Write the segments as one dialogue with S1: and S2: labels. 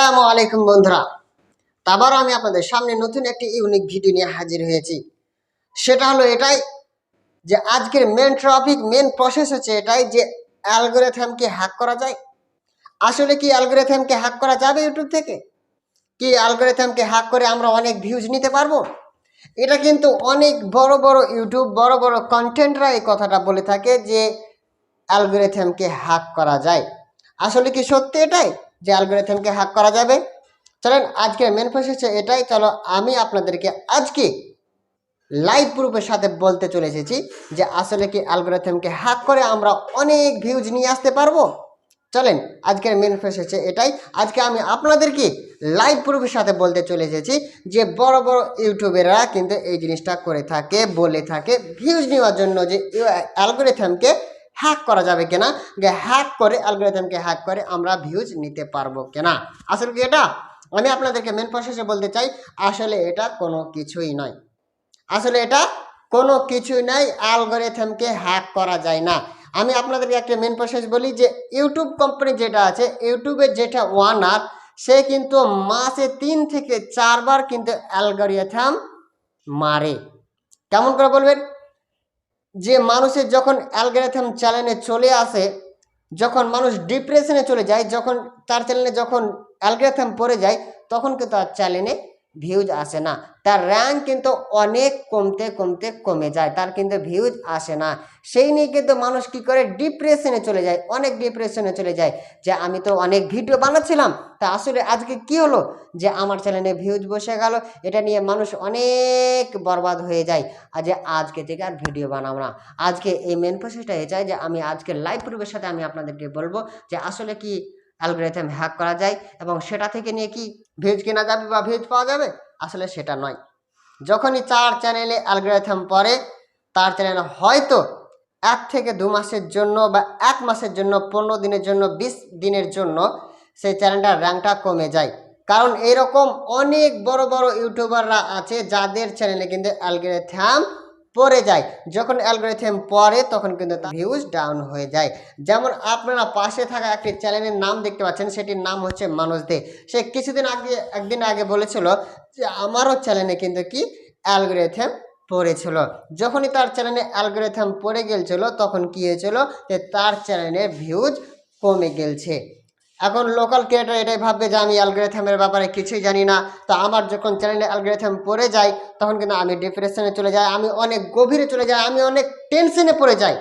S1: আসসালামু আলাইকুম বন্ধুরা, আবারও আমি আপনাদের সামনে নতুন একটি ইউনিক ভিডিও নিয়ে হাজির হয়েছি। সেটা হলো এটাই যে আজকের মেন টপিক, মেন প্রসেস হচ্ছে এটাই যে অ্যালগরিথমকে হ্যাক করা যায়। আসলে কি অ্যালগরিথমকে হ্যাক করা যাবে ইউটিউব থেকে? কি অ্যালগরিথমকে হ্যাক করে আমরা অনেক ভিউজ নিতে পারবো? এটা কিন্তু অনেক বড় বড় ইউটিউব, বড় বড় কন্টেন্টরা এই কথাটা বলে থাকে যে অ্যালগরিথমকে হ্যাক করা যায়। আসলে কি সত্যি এটাই যে অ্যালগরিথমকে হ্যাক করা যাবে? চলেন আজকে মেন প্রসেস এটাই। চলো আমি আপনাদেরকে আজকে লাইভ প্রুফের সাথে বলতে চলে এসেছি যে আসলে কি অ্যালগরিথমকে হ্যাক করে আমরা অনেক ভিউজ নিয়ে আসতে পারবো। চলেন আজকের মেন প্রসেস এটাই। আজকে আমি আপনাদেরকে লাইভ প্রুফের সাথে বলতে চলে এসেছি যে বড় বড় ইউটিউবেরা কিন্তু এই জিনিসটা করে থাকে, বলে থাকে ভিউজ নেওয়ার জন্য যে অ্যালগরিথমকে হ্যাক করা যাবে কিনা, যে হ্যাক করে অ্যালগরিথমকে হ্যাক করে আমরা ভিউজ নিতে পারবো কিনা। আসলে কি এটা আমি আপনাদেরকে মেন প্রসেসে বলতে চাই, আসলে এটা কোনো কিছুই নয়। আসলে এটা কোনো কিছুই নাই, অ্যালগরিথমকে হ্যাক করা যায় না। আমি আপনাদেরকে একটা মেন প্রসেস বলি যে ইউটিউব কোম্পানি যেটা আছে, ইউটিউবের যেটা ওনার, সে কিন্তু মাসে 3 থেকে 4 বার কিন্তু অ্যালগরিথম মারে। কেমন করে বলবেন? যে মানুষের যখন অ্যালগরিথম চ্যানেলে চলে আসে, যখন মানুষ ডিপ্রেশনে চলে যায়, যখন তার চ্যানেলে যখন অ্যালগরিথম পড়ে যায়, তখন কিন্তু তার চ্যানেলে ভিউজ আসে না, তার র্যাঙ্ক কিন্তু অনেক কমতে কমতে কমে যায়, তার কিন্তু ভিউজ আসে না। সেই নিয়ে কিন্তু মানুষ কি করে ডিপ্রেশনে চলে যায়, অনেক ডিপ্রেশনে চলে যায় যে আমি তো অনেক ভিডিও বানাচ্ছিলাম, তা আসলে আজকে কি হলো যে আমার চ্যানেলে ভিউজ বসে গেল। এটা নিয়ে মানুষ অনেক বরবাদ হয়ে যায় আর যে আজকে থেকে আর ভিডিও বানাবো না। আজকে এই মেন প্রসেসটা হয়ে যায় যে আমি আজকে লাইভ প্রুফের সাথে আমি আপনাদেরকে বলবো যে আসলে কি অ্যালগরিথম হ্যাক করা যায় এবং সেটা থেকে নিয়ে কি ভিউজ কেনা যাবে বা ভিউজ পাওয়া যাবে। আসলে সেটা নয়। যখনই তার চ্যানেলে অ্যালগরিথম পড়ে, তার চ্যানেল হয়তো 1 থেকে 2 মাসের জন্য বা 1 মাসের জন্য, 15 দিনের জন্য, 20 দিনের জন্য সেই চ্যানেলটার র্যাঙ্কটা কমে যায়। কারণ এরকম অনেক বড় বড় ইউটিউবাররা আছে যাদের চ্যানেলে কিন্তু অ্যালগরিথম পড়ে যায়। যখন অ্যালগরিথম পড়ে তখন কিন্তু তার ভিউজ ডাউন হয়ে যায়। যেমন আপনারা পাশে থাকা একটি চ্যানেলের নাম দেখতে পাচ্ছেন, সেটির নাম হচ্ছে মানুষ দে। সে কিছুদিন আগে, একদিন আগে বলেছিল যে আমারও চ্যানেলে কিন্তু কি অ্যালগরিথম পড়েছিল। যখনই তার চ্যানেলে অ্যালগরিথম পড়ে গেছিল তখন কি হয়েছিল যে তার চ্যানেলের ভিউজ কমে গেছে। এখন লোকাল ক্রিয়েটর এটাই ভাববে যে আমি অ্যালগরিথমের ব্যাপারে কিছুই জানি না, তো আমার যখন চ্যানেলে অ্যালগরিথম পড়ে যায় তখন কিন্তু আমি ডিপ্রেশনে চলে যাই, আমি অনেক গভীরে চলে যাই, আমি অনেক টেনশনে পড়ে যাই।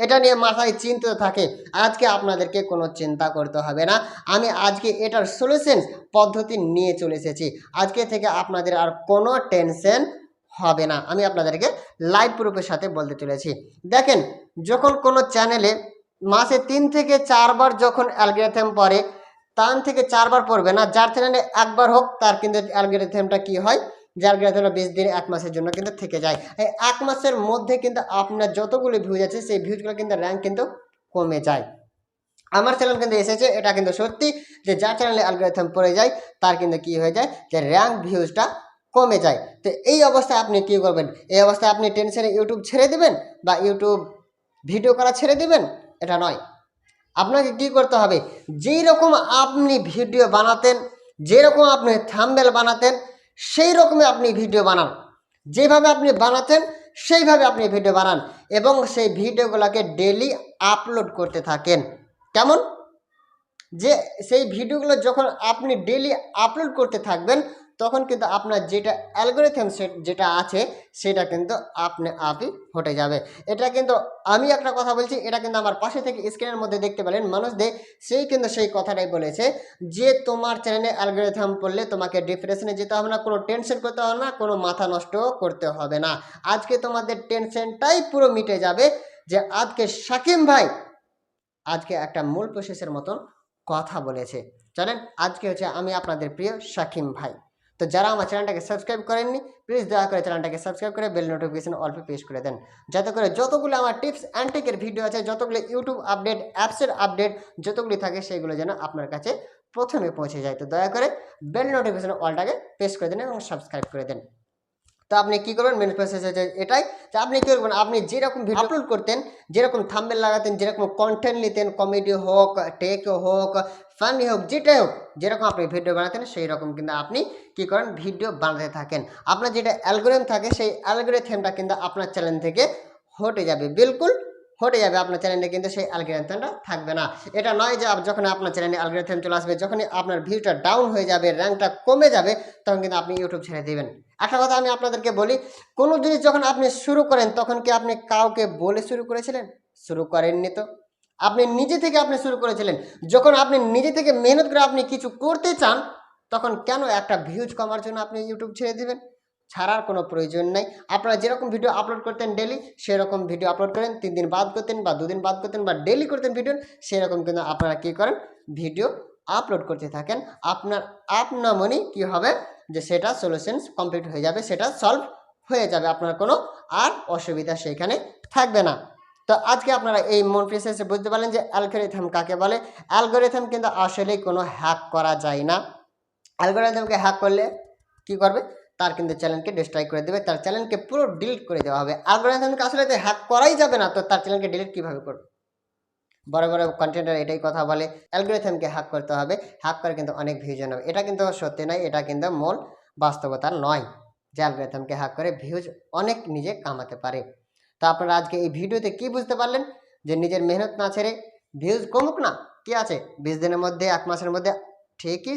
S1: এটা নিয়ে মাথায় চিন্তিত থাকে। আজকে আপনাদেরকে কোনো চিন্তা করতে হবে না, আমি আজকে এটার সলিউশন পদ্ধতি নিয়ে চলে এসেছি। আজকে থেকে আপনাদের আর কোনো টেনশন হবে না, আমি আপনাদেরকে লাইভ প্রুফের সাথে বলতে চলেছি। দেখেন, যখন কোনো চ্যানেলে মাসে 3 থেকে 4 বার যখন অ্যালগরিথম পড়ে, 3 থেকে 4 বার পড়বে না, যার চ্যানেলে একবার হোক তার কিন্তু অ্যালগরিথমটা কি হয়, যে অ্যালগরিথমটা 20 দিন 1 মাসের জন্য কিন্তু থেকে যায়। এই 1 মাসের মধ্যে কিন্তু আপনার যতগুলো ভিউজ আছে সেই ভিউজগুলো কিন্তু র্যাঙ্ক কিন্তু কমে যায়। আমার চ্যানেল কিন্তু এসেছে, এটা কিন্তু সত্যি যে যার চ্যানেলে অ্যালগরিথম পড়ে যায় তার কিন্তু কি হয়ে যায় যে র্যাঙ্ক ভিউজটা কমে যায়। তো এই অবস্থায় আপনি কি করবেন? এই অবস্থায় আপনি টেনশনে ইউটিউব ছেড়ে দিবেন বা ইউটিউব ভিডিও করা ছেড়ে দিবেন? এটা নয়। আপনাকে কি করতে হবে, যেই রকম আপনি ভিডিও বানাতেন, যেরকম আপনি থাম্বনেল বানাতেন, সেই রকমই আপনি ভিডিও বানান। যেভাবে আপনি বানাতেন সেইভাবে আপনি ভিডিও বানান এবং সেই ভিডিওগুলোকে ডেলি আপলোড করতে থাকেন। কেমন? যে সেই ভিডিওগুলো যখন আপনি ডেলি আপলোড করতে থাকবেন তখন কিন্তু আপনার যেটা অ্যালগরিথম সেট যেটা আছে সেটা কিন্তু আপনি আপই হটে যাবে। এটা কিন্তু আমি একটা কথা বলছি, এটা কিন্তু আমার পাশে থেকে স্ক্রিনের মধ্যে দেখতে পেলেন মানুষ দে, সেই কিন্তু সেই কথাটাই বলেছে যে তোমার চ্যানেলে অ্যালগরিথম পড়লে তোমাকে ডিপ্রেশনে যেতে হবে না, কোনো টেনশন করতে হবে না, কোনো মাথা নষ্ট করতে হবে না। আজকে তোমাদের টেনশনটাই পুরো মিটে যাবে যে আজকে শাকিম ভাই আজকে একটা মূল প্রসেসের মতন কথা বলেছে। চলেন আজকে হচ্ছে আমি আপনাদের প্রিয় শাকিম ভাই। তো যারা আমার চ্যানেলটাকে সাবস্ক্রাইব করেননি প্লিজ দয়া করে চ্যানেলটাকে সাবস্ক্রাইব করে বেল নোটিফিকেশন অল পে প্রেস করে দেন, যাতে করে যতগুলো আমার টিপস অ্যান্ড ট্রিকের ভিডিও আছে, যতগুলো ইউটিউব আপডেট, অ্যাপসের আপডেট যতগুলি থাকে সেগুলো যেন আপনার কাছে প্রথমে পৌঁছে যায়। তো দয়া করে বেল নোটিফিকেশন অলটাকে প্রেস করে দেন এবং সাবস্ক্রাইব করে দেন। তো আপনি কি করবেন, মেন প্রসেস হচ্ছে এটাই যে আপনি কি করবেন, আপনি যেরকম ভিডিও আপলোড করতেন, যেরকম থাম্বনেল লাগাতেন, যেরকম কন্টেন্ট নিতেন, কমেডি হোক, টেক হোক, ফানি হোক, যেটাই হোক, যেরকম আপনি ভিডিও বানাতেন সেই রকম কিন্তু আপনি কি করেন, ভিডিও বানাতে থাকেন। আপনার যেটা অ্যালগোরিদম থাকে সেই অ্যালগোরিদমটা কিন্তু আপনার চ্যানেল থেকে হটে যাবে, বিলকুল হটে যাবে। আপনার চ্যানেলে কিন্তু সেই অ্যালগোরিদমটা থাকবে না। এটা নয় যে যখন আপনার চ্যানেলে অ্যালগোরিদম চলে আসবে, যখনই আপনার ভিউটা ডাউন হয়ে যাবে, র্যাঙ্কটা কমে যাবে, তখন কিন্তু আপনি ইউটিউব ছেড়ে দেবেন। একটা কথা আমি আপনাদেরকে বলি, কোনো জিনিস যখন আপনি শুরু করেন তখন কি আপনি কাউকে বলে শুরু করেছিলেন? শুরু করেননি তো। আপনি নিজে থেকে আপনি শুরু করেছিলেন। যখন আপনি নিজে থেকে মেহনত করে আপনি কিছু করতে চান, তখন কেন একটা ভিউজ কমার জন্য আপনি ইউটিউব ছেড়ে দিবেন? ছাড়ার কোনো প্রয়োজন নেই। আপনারা যেরকম ভিডিও আপলোড করতেন ডেলি, সেরকম ভিডিও আপলোড করেন। 3 দিন বাদ করতেন বা 2 দিন বাদ করতেন বা ডেলি করতেন ভিডিও, সেরকম কিন্তু আপনারা কী করেন, ভিডিও আপলোড করতে থাকেন। আপনার আপনামনি কী হবে, যে সেটা সলিউশনস কমপ্লিট হয়ে যাবে, সেটা সলভ হয়ে যাবে, আপনার কোনো আর অসুবিধা সেখানে থাকবে না। তো আজকে আপনারা এই মন প্রসেসে বুঝতে পারলেন যে অ্যালগোরিথম কাকে বলে। অ্যালগোরিথম কিন্তু আসলেই কোনো হ্যাক করা যায় না। অ্যালগোরিথমকে হ্যাক করলে কি করবে, তার কিন্তু চ্যানেলকে ডিস্ট্রয় করে দেবে, তার চ্যানেলকে পুরো ডিলিট করে দেওয়া হবে। অ্যালগোরিথমকে আসলে তো হ্যাক করাই যাবে না, তো তার চ্যানেলকে ডিলিট কীভাবে করবে? বড় বড় কন্টেন্টার এটাই কথা বলে, অ্যালগোরিথমকে হ্যাক করতে হবে, হ্যাক করে কিন্তু অনেক ভিউজ নেবে। এটা কিন্তু সত্যি নয়, এটা কিন্তু মূল বাস্তবতা নয় যে অ্যালগোরিথমকে হ্যাক করে ভিউজ অনেক নিজে কামাতে পারে। তো আপনারা আজকে এই ভিডিওতে কি বুঝতে পারলেন, যে নিজের মেহনত না ছেড়ে ভিউজ কমুক না, কি আছে 20 দিনের মধ্যে, 1 মাসের মধ্যে ঠিকই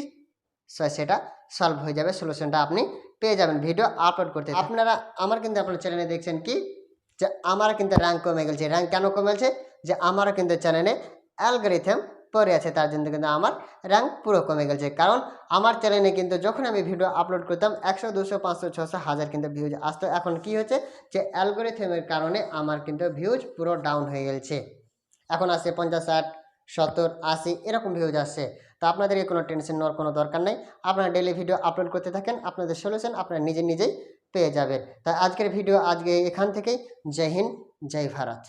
S1: সেটা সলভ হয়ে যাবে, সলিউশনটা আপনি পেয়ে যাবেন ভিডিও আপলোড করতে। আপনারা আমার কিন্তু আপনার চ্যানেলে দেখছেন কি, যে আমার কিন্তু র্যাঙ্ক কমে গেছে। র্যাঙ্ক কেন কমেছে, যে আমারও কিন্তু চ্যানেলে অ্যালগোরিথম পড়ে আছে, তার জন্য কিন্তু আমার র্যাঙ্ক পুরো কমে গেছে। কারণ আমার চ্যানেলে কিন্তু যখন আমি ভিডিও আপলোড করতাম 100, 200, 500, 600, 1000 কিন্তু ভিউজ আসতো। এখন কি হচ্ছে, যে অ্যালগোরিথমের কারণে আমার কিন্তু ভিউজ পুরো ডাউন হয়ে গেছে। এখন আসছে 50, 60, 70, 80 এরকম ভিউজ আসছে। তো আপনাদেরকে কোনো টেনশন নেওয়ার কোনো দরকার নেই। আপনারা ডেলি ভিডিও আপলোড করতে থাকেন, আপনাদের সলিউশন আপনারা নিজেই পেয়ে যাবেন। তাই আজকের ভিডিও আজকে এখান থেকেই। জয় হিন্দ, জয় ভারত।